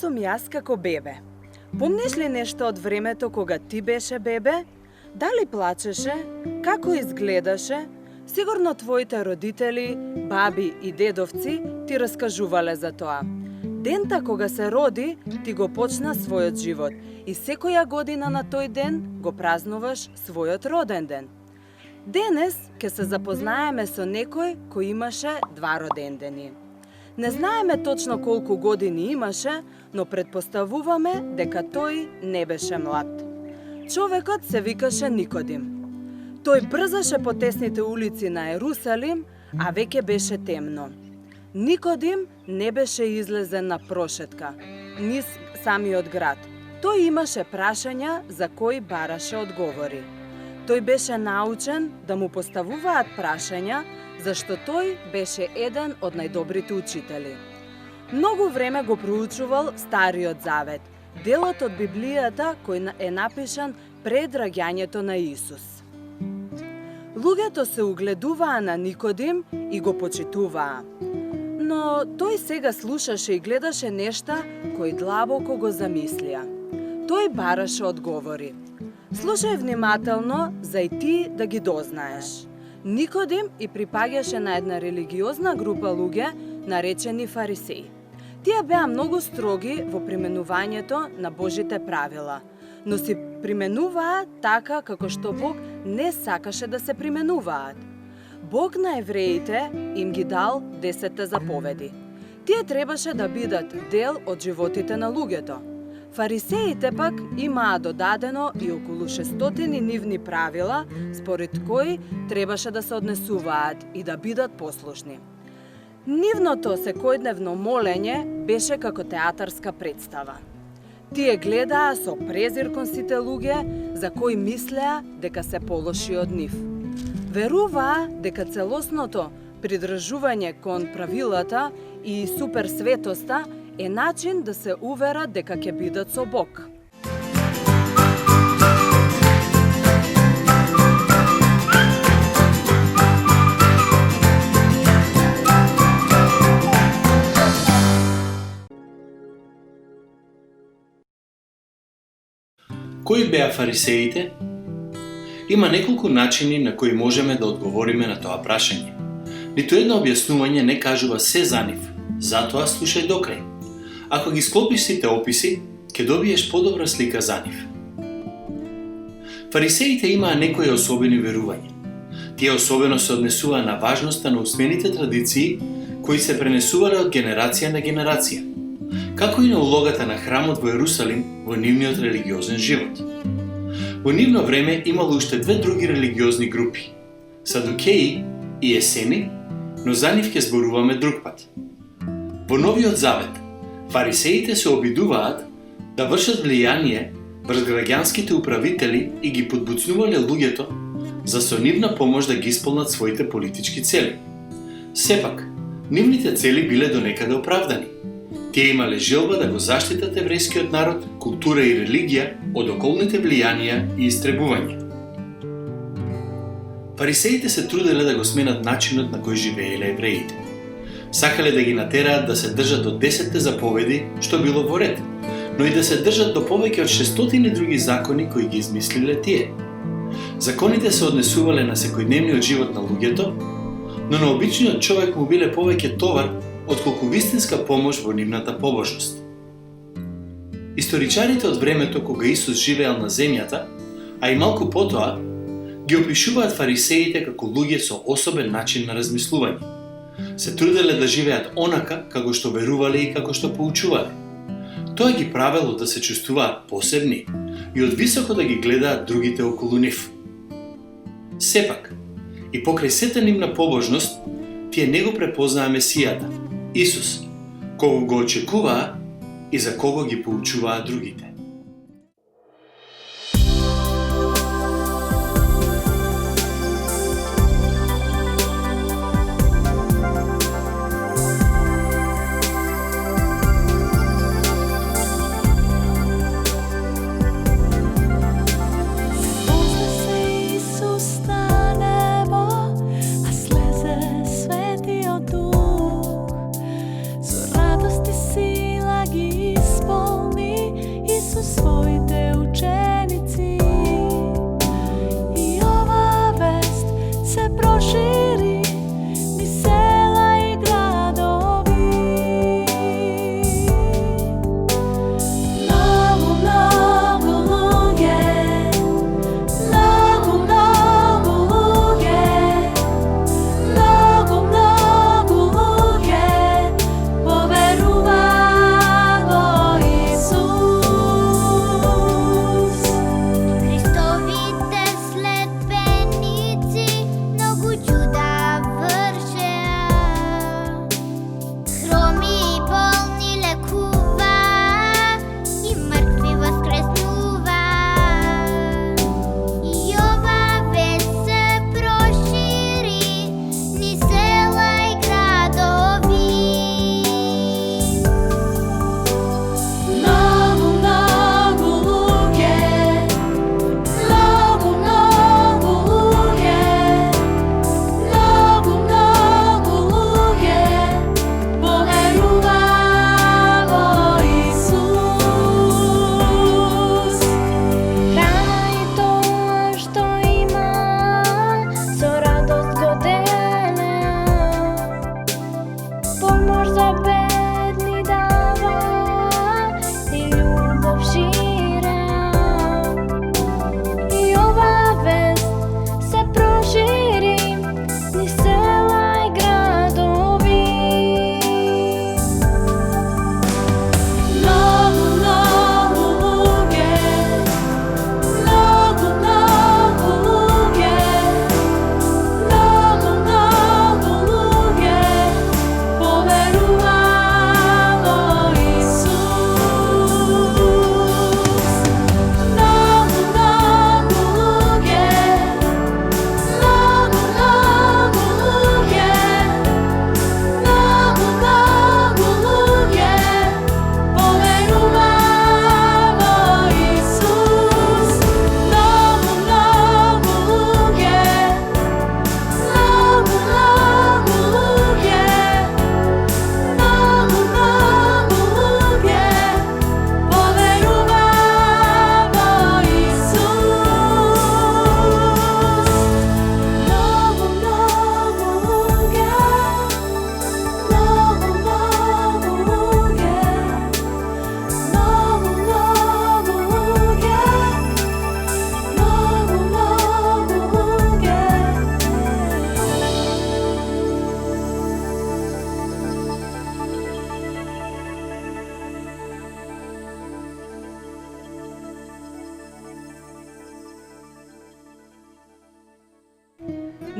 сум јас како бебе. Помниш ли нешто од времето кога ти беше бебе? Дали плачеше? Како изгледаше? Сигурно твоите родители, баби и дедовци ти раскажувале за тоа. Дента кога се роди, ти го почна својот живот и секоја година на тој ден го празнуваш својот роден ден. Денес ќе се запознаеме со некој кој имаше 2 родендени. Не знаеме точно колку години имаше, но предпоставуваме дека тој не беше млад. Човекот се викаше Никодим. Тој брзаше по тесните улици на Ерусалим, а веќе беше темно. Никодим не беше излезен на прошетка, низ самиот град. Тој имаше прашања за кои бараше одговори. Тој беше научен да му поставуваат прашања, зашто тој беше еден од најдобрите учители. Многу време го проучувал Стариот Завет, делот од Библијата кој е напишан пред раѓањето на Исус. Луѓето се угледуваа на Никодим и го почитуваа. Но тој сега слушаше и гледаше нешта кои длабоко го замислија. Тој бараше одговори. Слушај внимателно за и ти да ги дознаеш. Никодим и припаѓаше на една религиозна група луѓе наречени фарисеи. Тие беа многу строги во применувањето на Божите правила, но си применуваа така како што Бог не сакаше да се применуваат. Бог на евреите им ги дал 10 заповеди. Тие требаше да бидат дел од животите на луѓето. Фарисеите пак имаа додадено и околу 600 нивни правила, според кои требаше да се однесуваат и да бидат послушни. Нивното секојдневно молење беше како театарска представа. Тие гледаа со презир кон сите луѓе за кои мислеа дека се полоши од нив. Веруваа дека целосното придржување кон правилата и суперсветоста е начин да се уверат дека ќе бидат со Бог. Кои беа фарисеите? Има неколку начини на кои можеме да одговориме на тоа прашање. Ниту едно објаснување не кажува се за нив, затоа слушај докрај. Ако ги склопиш сите описи, ќе добиеш подобра слика за нив. Фарисеите имаа некои особени верувања. Тие особено се однесуваа на важноста на усмените традиции кои се пренесувале од генерација на генерација, како и на улогата на храмот во Ерусалим во нивниот религиозен живот. Во нивно време имало уште 2 други религиозни групи – Садукеи и Есени, но за нив ќе зборуваме друг пат. Во Новиот Завет, фарисеите се обидуваат да вршат влијание врз граѓанските управители и ги подбуцнувале луѓето за со нивна помош да ги исполнат своите политички цели. Сепак, нивните цели биле донекаде оправдани. Тие имале желба да го заштитат еврејскиот народ, култура и религија од околните влијанија и истребувања. Фарисеите се труделе да го сменат начинот на кој живееле евреите. Сакале да ги натераат да се држат до 10 заповеди, што било во ред, но и да се држат до повеќе од 600 други закони кои ги измислиле тие. Законите се однесувале на секојдневниот живот на луѓето, но на обичниот човек му биле повеќе товар отколку вистинска помош во нивната побожност. Историчарите од времето кога Исус живеел на земјата, а и малку потоа, ги опишуваат фарисеите како луѓе со особен начин на размислување. Се труделе да живеат онака како што верувале и како што поучувале. Тоа ги правело да се чувствуваат посебни и од високо да ги гледаат другите околу нив. Сепак, и покрај сета нивна побожност, тие не го препознаа Месијата, Исус, кого го очекуваа и за кого ги поучуваа другите. Sila gi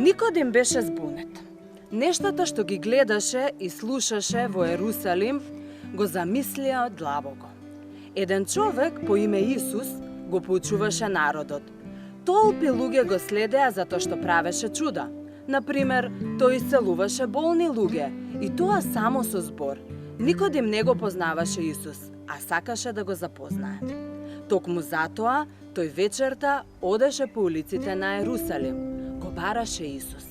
Никодим беше збунет. Нештата што ги гледаше и слушаше во Ерусалим го замислија длабоко. Еден човек по име Исус го поучуваше народот. Толпи луѓе го следеа затоа што правеше чуда. Например, тој исцелуваше болни луѓе и тоа само со збор. Никодим не го познаваше Исус, а сакаше да го запознае. Токму затоа, тој вечерта одеше по улиците на Ерусалим, го бараше Исус.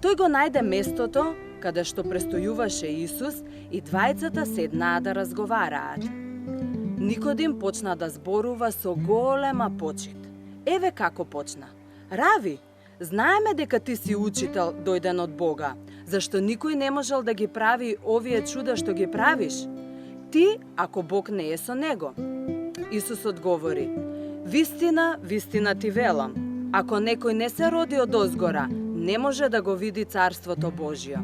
Тој го најде местото каде што престојуваше Исус и двајцата седнаа да разговараат. Никодим почна да зборува со голема почит. Еве како почна. Рави, знаеме дека ти си учител дојден од Бога, зашто никој не можел да ги прави овие чуда што ги правиш. Ти, ако Бог не е со него. Исус одговори: вистина, вистина ти велам, ако некој не се роди од озгора, не може да го види Царството Божјо.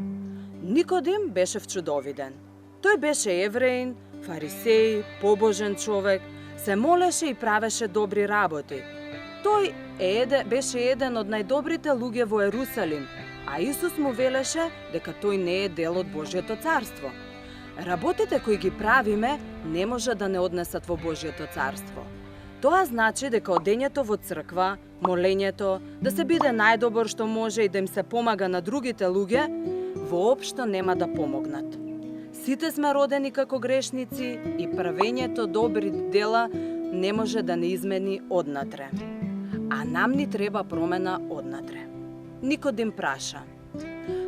Никодим беше вчудовиден. Тој беше евреин, фарисеј, побожен човек, се молеше и правеше добри работи. Тој беше еден од најдобрите луѓе во Ерусалим, а Исус му велеше дека тој не е дел од Божјото царство. Работите кои ги правиме не може да не однесат во Божјото царство. Тоа значи дека одењето во црква, молењето, да се биде најдобар што може и да им се помага на другите луѓе, воопшто нема да помогнат. Сите сме родени како грешници и правењето добри дела не може да не измени однатре. А нам ни треба промена однатре. Никодим праша: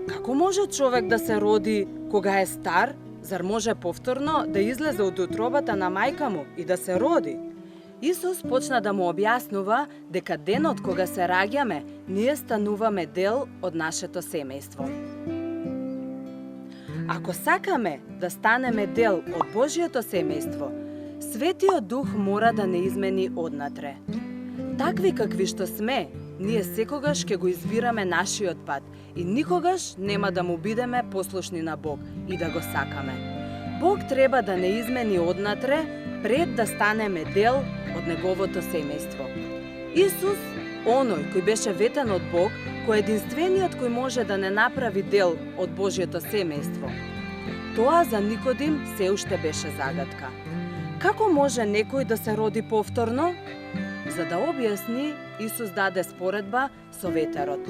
како може човек да се роди кога е стар? Зар може повторно да излезе од утробата на мајка му и да се роди? Исус почна да му објаснува дека денот кога се раѓаме, ние стануваме дел од нашето семејство. Ако сакаме да станеме дел од Божјото семејство, Светиот Дух мора да не измени однатре. Такви какви што сме, ние секогаш ќе го избираме нашиот пат и никогаш нема да му бидеме послушни на Бог и да го сакаме. Бог треба да не измени однатре пред да станеме дел од неговото семејство. Исус, оној кој беше ветен од Бог, кој е единствениот кој може да не направи дел од Божјото семејство. Тоа за Никодим се уште беше загадка. Како може некој да се роди повторно? За да објасни, Исус даде споредба со ветерот.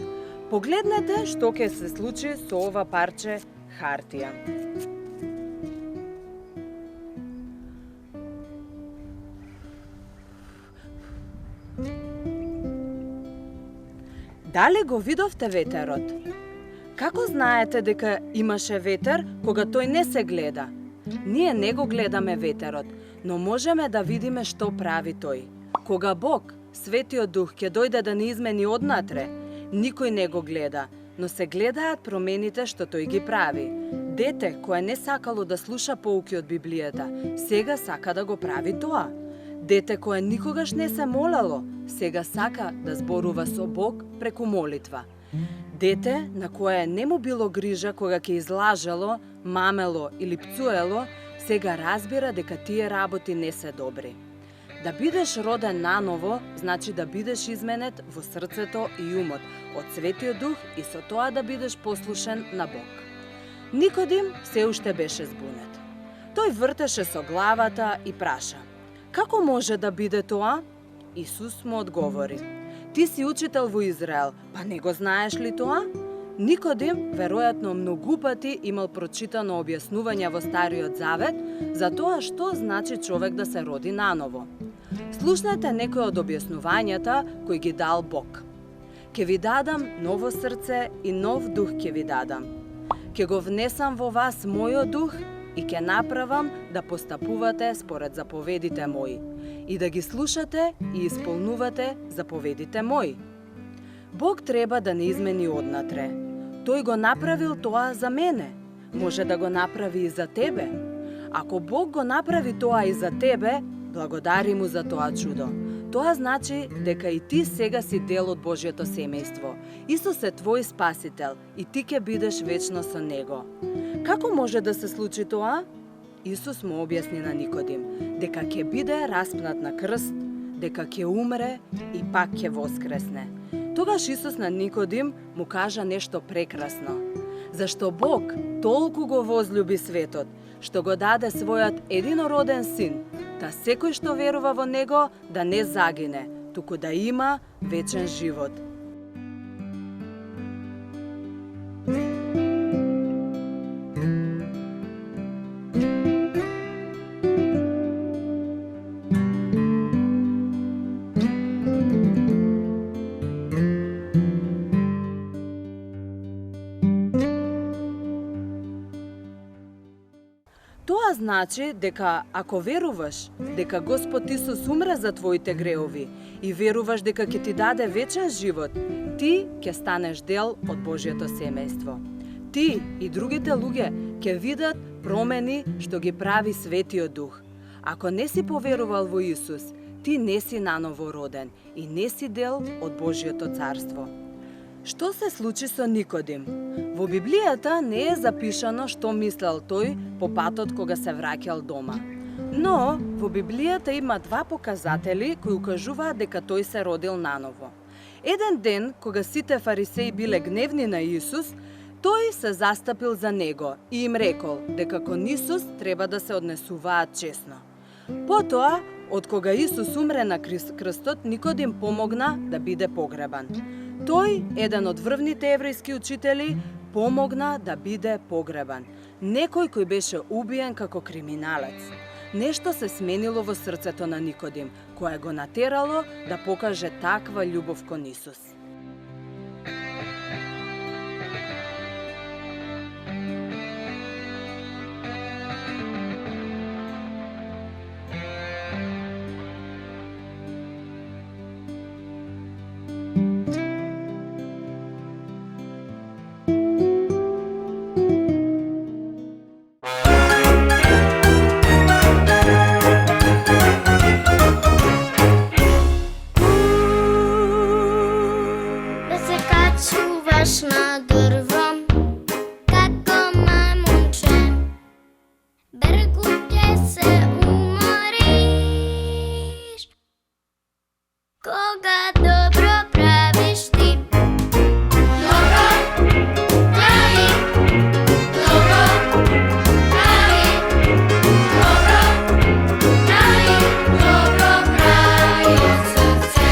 Погледнете што ќе се случи со ова парче хартија. Дали го видовте ветерот? Како знаете дека имаше ветер кога тој не се гледа? Ние не го гледаме ветерот, но можеме да видиме што прави тој. Кога Бог, Светиот Дух, ќе дојде да не измени однатре, никој не го гледа, но се гледаат промените што тој ги прави. Дете кое не сакало да слуша поуки од Библијата, сега сака да го прави тоа. Дете кое никогаш не се молело, сега сака да зборува со Бог преку молитва. Дете на кое не му било грижа кога ќе излажело, мамело или пцуело, сега разбира дека тие работи не се добри. Да бидеш роден наново, значи да бидеш изменет во срцето и умот од Светиот Дух и со тоа да бидеш послушен на Бог. Никодим се уште беше збунет. Тој вртеше со главата и праша: како може да биде тоа? Исус му одговори: ти си учител во Израел, па не го знаеш ли тоа? Никодим, веројатно многу пати имал прочитано објаснување во Стариот Завет за тоа што значи човек да се роди наново. Слушнете некои од објаснувањата кои ги дал Бог. Ке ви дадам ново срце и нов дух ке ви дадам. Ке го внесам во вас мојот дух и ке направам да постапувате според заповедите мои и да ги слушате и исполнувате заповедите мои. Бог треба да не измени однатре. Тој го направил тоа за мене. Може да го направи и за тебе. Ако Бог го направи тоа и за тебе, благодари му за тоа чудо. Тоа значи дека и ти сега си дел од Божјото семејство. Исус е твој спасител и ти ќе бидеш вечно со него. Како може да се случи тоа? Исус му објасни на Никодим дека ќе биде распнат на крст, дека ќе умре и пак ќе воскресне. Тогаш Исус на Никодим му кажа нешто прекрасно. Зашто Бог толку го возлюби светот, што го даде својот единороден син, да секој што верува во него да не загине, туку да има вечен живот. Тоа значи дека ако веруваш дека Господ Исус умре за твоите греови и веруваш дека ќе ти даде вечен живот, ти ќе станеш дел од Божјото семејство. Ти и другите луѓе ќе видат промени што ги прави Светиот Дух. Ако не си поверувал во Исус, ти не си наново роден и не си дел од Божјото царство. Што се случи со Никодим? Во Библијата не е запишано што мислел тој по патот кога се враќал дома. Но во Библијата има два показатели кои укажуваат дека тој се родил наново. Еден ден, кога сите фарисеи биле гневни на Исус, тој се застапил за него и им рекол дека кон Исус треба да се однесуваат честно. Потоа, од кога Исус умре на крстот, Никодим помогна да биде погребан. Тој, еден од врвните еврејски учители, помогна да биде погребан. Некој кој беше убиен како криминалец. Нешто се сменило во срцето на Никодим, кое го натерало да покаже таква љубов кон Исус. Na drvo, kako mamuče, brku gdje se umoriš, koga dobro praviš ti. Dobro pravi, dobro pravi, dobro pravi, dobro pravi srce.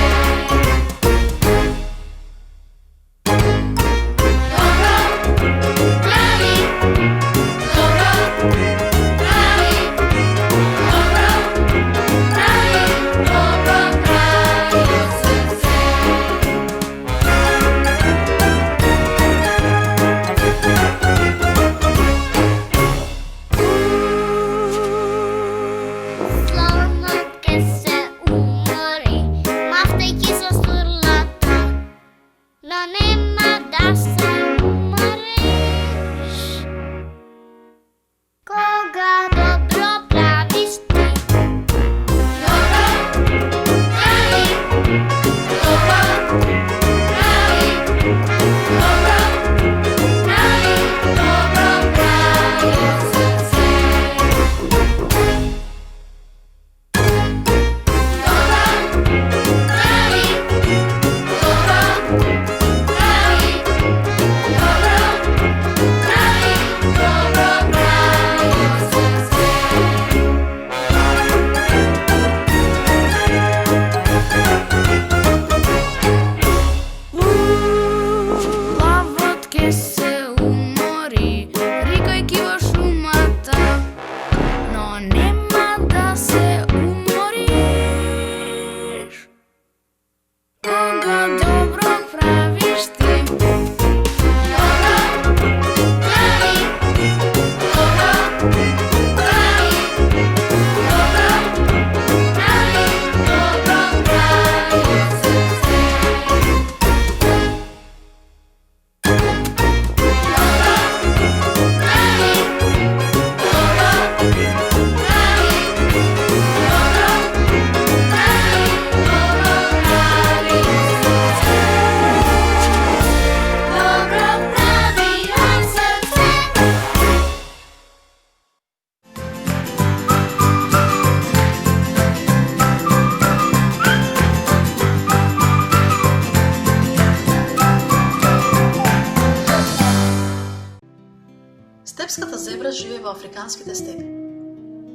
Степската зебра живее во африканските степи.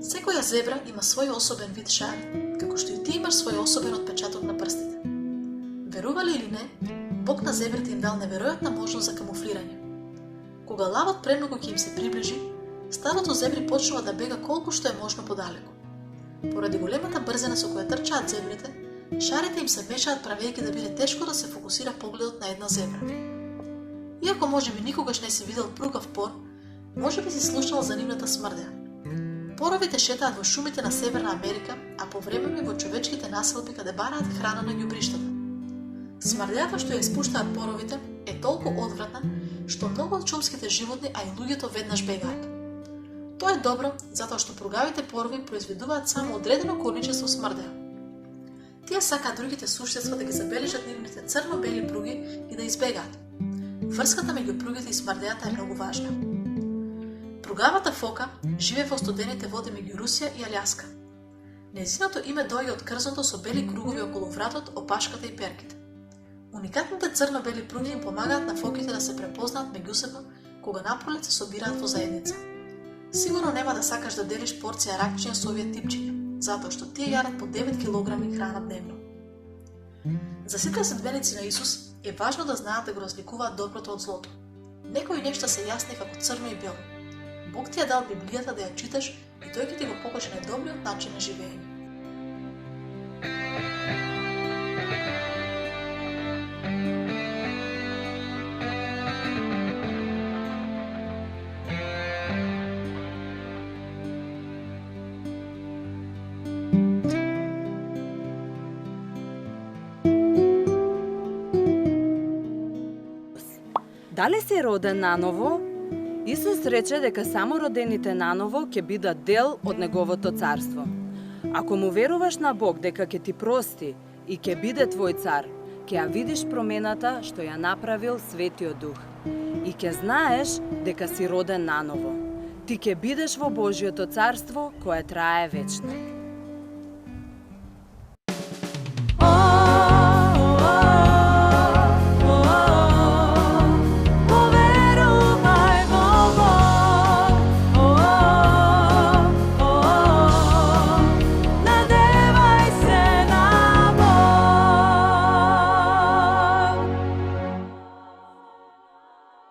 Секоја зебра има свој особен вид шари, како што и ти имаш свој особен отпечаток на прстите. Верували или не, Бог на зебрите им дал неверојатна можност за камуфлирање. Кога лавот премногу ќе им се приближи, стадото зебри почнува да бега колку што е можно подалеку. Поради големата брзина со која трчаат зебрите, шарите им се мешаат правејќи да биде тешко да се фокусира погледот на една зебра. Иако можеби никогаш не си видел прукав пор, можеби си слушнал за нивната смрдеа. Поровите шетаат во шумите на Северна Америка, а повремено и во човечките населби каде бараат храна на ѓубриштата. Смрдеата што ја испуштаат поровите е толку одвратна, што многу од шумските животни, а и луѓето веднаш бегаат. Тоа е добро, затоа што пругавите порови произведуваат само одредено количество смрдеа. Тие сакаат другите суштества да ги забележат нивните црно-бели пруги и да избегаат. Врската меѓу пругите и смрдеата е многу важна. Пругавата фока живее во студените води меѓу Русија и Алјаска. Нејзиното име доаѓа од крзното со бели кругови околу вратот, опашката и перките. Уникатните црно-бели пруги им помагаат на фоките да се препознаат меѓусебно кога напролет се собираат во заедница. Сигурно нема да сакаш да делиш порција ракчиња со овие типчиња, затоа што тие јадат по 9 килограми храна дневно. За сите следбеници на Исус е важно да знаат да го разликуваат доброто од злото. Некои нешта се јасни како црно и бело. Бог ти ја дал Библијата да ја читаш и тој ќе ти го покаже најдобриот начин на живење. Дали си роден наново? Исус рече дека само родените наново ќе бидат дел од Неговото царство. Ако му веруваш на Бог дека ќе ти прости и ќе биде твој цар, ќе ја видиш промената што ја направил Светиот Дух. И ќе знаеш дека си роден наново. Ти ќе бидеш во Божјото царство кое трае вечно.